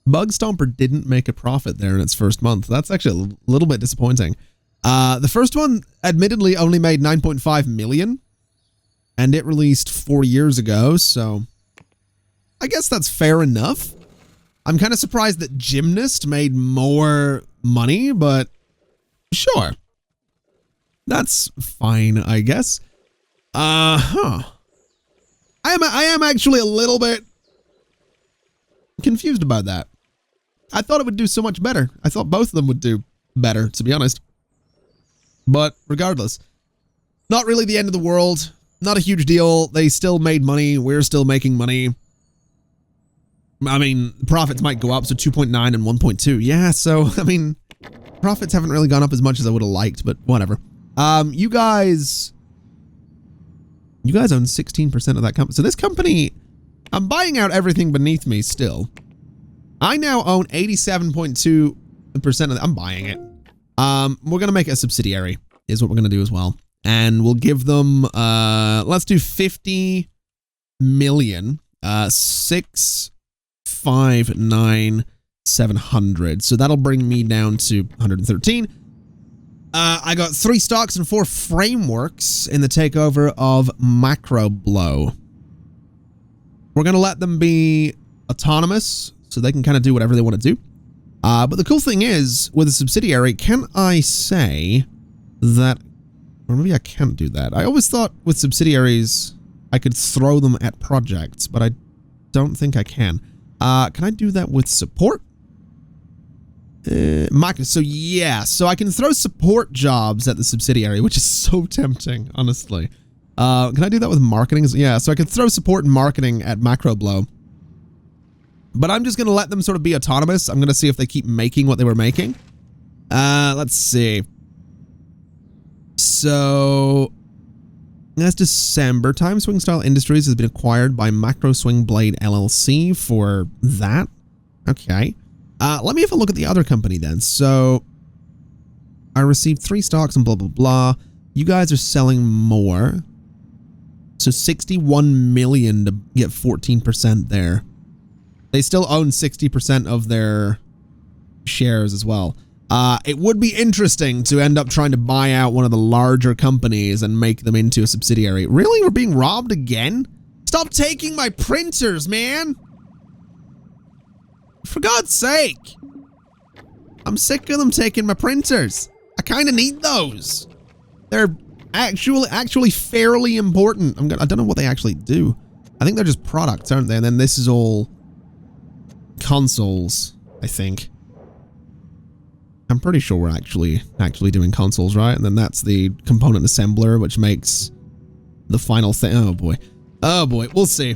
Bug Stomper didn't make a profit there in its first month. That's actually a little bit disappointing. The first one admittedly only made 9.5 million. And it released 4 years ago, so I guess that's fair enough. I'm kind of surprised that Gymnast made more money, but sure. That's fine, I guess. I am actually a little bit confused about that. I thought it would do so much better. I thought both of them would do better, to be honest. But regardless, not really the end of the world. Not a huge deal. They still made money. We're still making money. I mean, profits might go up, so 2.9 and 1.2. Yeah, so, I mean, profits haven't really gone up as much as I would have liked, but whatever. You guys own 16% of that company. So this company, I'm buying out everything beneath me still. I now own 87.2% of it. I'm buying it. We're going to make it a subsidiary is what we're going to do as well. And we'll give them, let's do 50 million, 659,700. So that'll bring me down to 113. I got 3 stocks and 4 frameworks in the takeover of Macro Blow. We're going to let them be autonomous so they can kind of do whatever they want to do. But the cool thing is, with a subsidiary, can I say that, or maybe I can't do that. I always thought with subsidiaries, I could throw them at projects, but I don't think I can. Can I do that with support? So yeah, so I can throw support jobs at the subsidiary, which is so tempting, honestly. Can I do that with marketing? Yeah, so I can throw support and marketing at Macro Blow. But I'm just going to let them sort of be autonomous. I'm going to see if they keep making what they were making. Let's see. So that's December. Time Swing Style Industries has been acquired by Macro Swing Blade LLC for that. Okay. Let me have a look at the other company then. So I received 3 stocks and blah, blah, blah. You guys are selling more. So 61 million to get 14% there. They still own 60% of their shares as well. It would be interesting to end up trying to buy out one of the larger companies and make them into a subsidiary. Really? We're being robbed again? Stop taking my printers, man! For God's sake! I'm sick of them taking my printers. I kind of need those. They're actually fairly important. I don't know what they actually do. I think they're just products, aren't they? And then this is all consoles, I think. I'm pretty sure we're actually doing consoles, right? And then that's the component assembler, which makes the final thing. Oh boy. Oh boy. We'll see.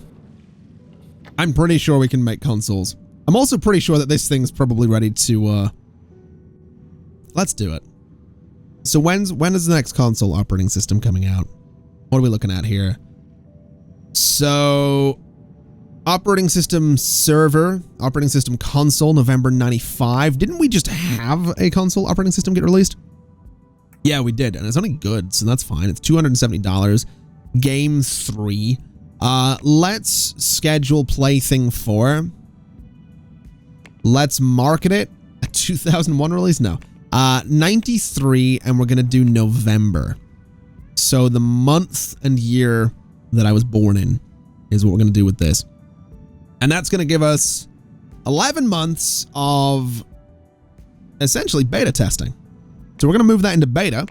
I'm pretty sure we can make consoles. I'm also pretty sure that this thing's probably ready to, let's do it. So when is the next console operating system coming out? What are we looking at here? So operating system server, operating system console, November 95. Didn't we just have a console operating system get released? Yeah, we did. And it's only good, so that's fine. It's $270. Game 3. Let's schedule plaything 4. Let's market it. A 2001 release? No. 93, and we're going to do November. So the month and year that I was born in is what we're going to do with this. And that's going to give us 11 months of essentially beta testing. So we're going to move that into beta,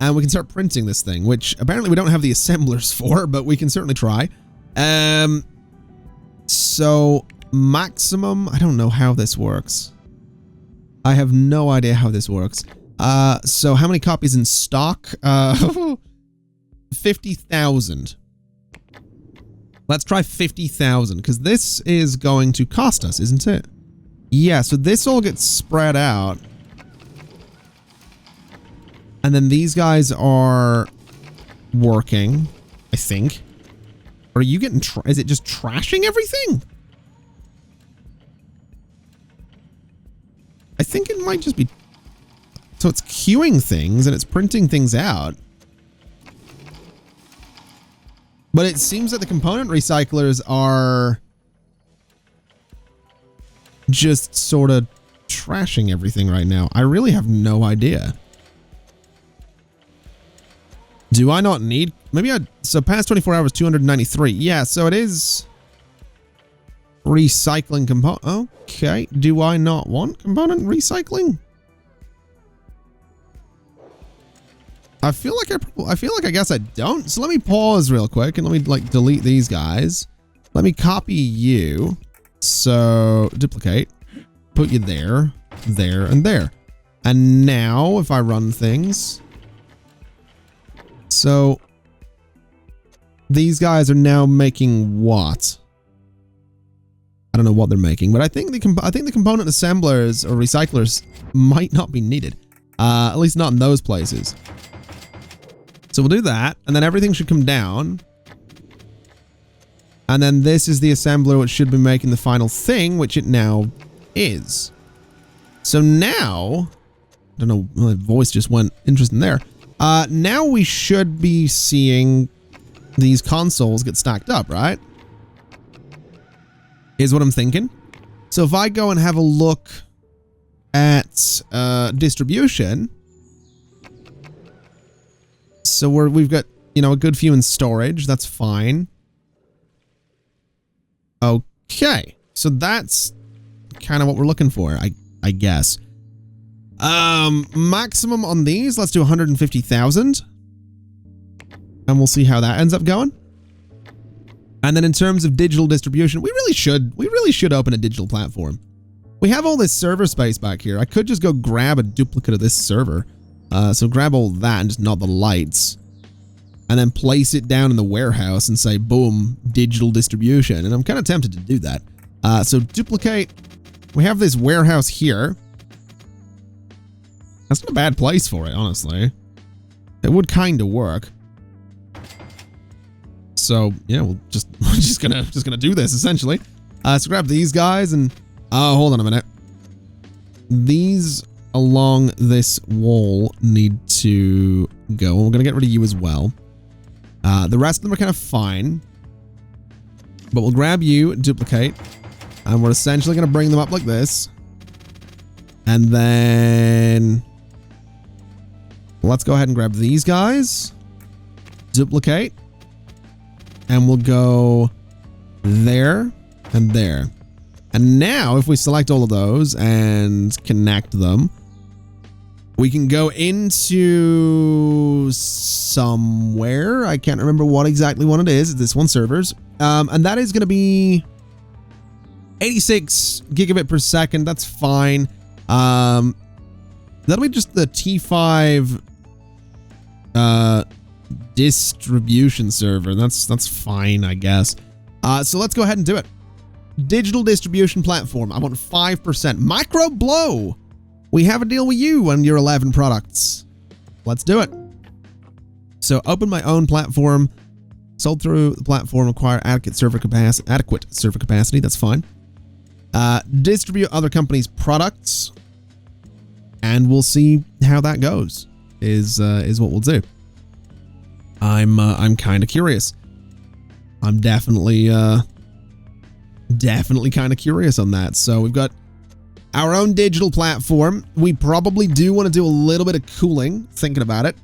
and we can start printing this thing, which apparently we don't have the assemblers for, but we can certainly try. So maximum, I don't know how this works. I have no idea how this works. So how many copies in stock? 50,000. Let's try 50,000, because this is going to cost us, isn't it? Yeah, so this all gets spread out. And then these guys are working, I think. Are you getting, is it just trashing everything? I think it might just be, so it's queuing things and it's printing things out. But it seems that the component recyclers are just sort of trashing everything right now. I really have no idea. Do I not need, maybe so past 24 hours, 293. Yeah, so it is recycling component. Okay. Do I not want component recycling? I feel like I guess I don't. So let me pause real quick and let me like delete these guys. Let me copy you. So duplicate, put you there, there, and there. And now if I run things, so these guys are now making what? I don't know what they're making, but I think the component assemblers or recyclers might not be needed. At least not in those places. So we'll do that, and then everything should come down. And then this is the assembler which should be making the final thing, which it now is. So now, I don't know, my voice just went interesting there. Now we should be seeing these consoles get stacked up, right? Is what I'm thinking. So if I go and have a look at distribution, so we've got, you know, a good few in storage. That's fine. Okay, so that's kind of what we're looking for, I guess. Maximum on these, let's do 150,000. And we'll see how that ends up going. And then in terms of digital distribution, we really should open a digital platform. We have all this server space back here. I could just go grab a duplicate of this server. So grab all that and just not the lights. And then place it down in the warehouse and say, boom, digital distribution. And I'm kind of tempted to do that. So duplicate. We have this warehouse here. That's not a bad place for it, honestly. It would kind of work. So yeah, we're just gonna do this essentially. So grab these guys and hold on a minute. These along this wall need to go. We're gonna get rid of you as well. The rest of them are kind of fine, but we'll grab you, duplicate, and we're essentially gonna bring them up like this, and then let's go ahead and grab these guys, duplicate. And we'll go there and there. And now if we select all of those and connect them, we can go into somewhere. I can't remember what exactly one it is. This one servers. And that is going to be 86 gigabit per second. That's fine. That'll be just the T5 distribution server. That's fine, I guess. So let's go ahead and do it. Digital distribution platform. I want 5%. Micro blow. We have a deal with you on your 11 products. Let's do it. So open my own platform. Sold through the platform. Acquire adequate server capacity. That's fine. Distribute other companies' products. And we'll see how that goes. Is what we'll do. I'm kind of curious. I'm definitely kind of curious on that. So we've got our own digital platform. We probably do want to do a little bit of cooling, thinking about it.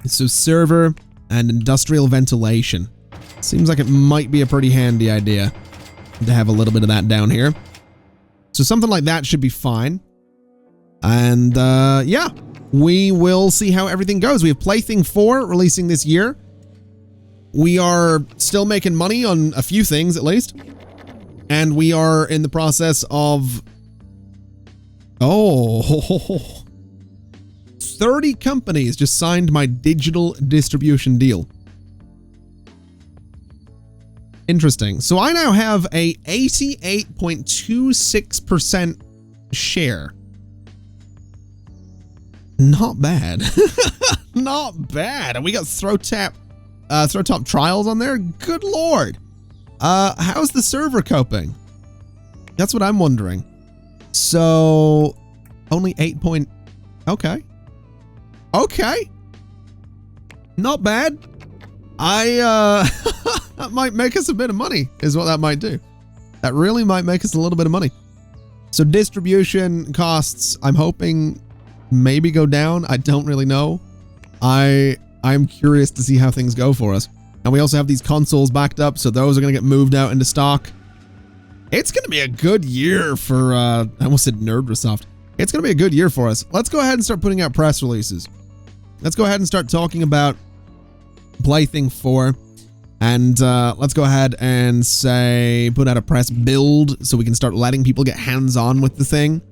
So server and industrial ventilation. Seems like it might be a pretty handy idea to have a little bit of that down here. So something like that should be fine. And yeah. We will see how everything goes. We have Plaything 4 releasing this year. We are still making money on a few things, at least. And we are in the process of... 30 companies just signed my digital distribution deal. Interesting. So I now have a 88.26% share. Not bad. Not bad. And we got throw top trials on there. Good lord. How's the server coping? That's what I'm wondering. So only 8 point. Okay. Okay. Not bad. That might make us a bit of money is what that might do. That really might make us a little bit of money. So distribution costs, I'm hoping maybe go down. I don't really know. I'm curious to see how things go for us. And we also have these consoles backed up, so those are going to get moved out into stock. It's going to be a good year for, I almost said Nerdrosoft. It's going to be a good year for us. Let's go ahead and start putting out press releases. Let's go ahead and start talking about Plaything 4. And let's go ahead and say, put out a press build so we can start letting people get hands-on with the thing.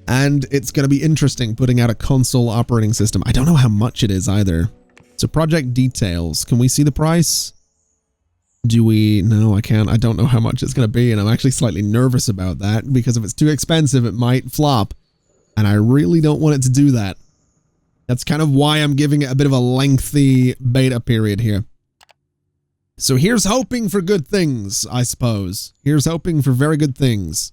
And it's going to be interesting putting out a console operating system. I don't know how much it is either. So project details. Can we see the price? Do we? No, I can't. I don't know how much it's going to be, and I'm actually slightly nervous about that, because if it's too expensive, it might flop, and I really don't want it to do that. That's kind of why I'm giving it a bit of a lengthy beta period here. So here's hoping for good things, I suppose. Here's hoping for very good things.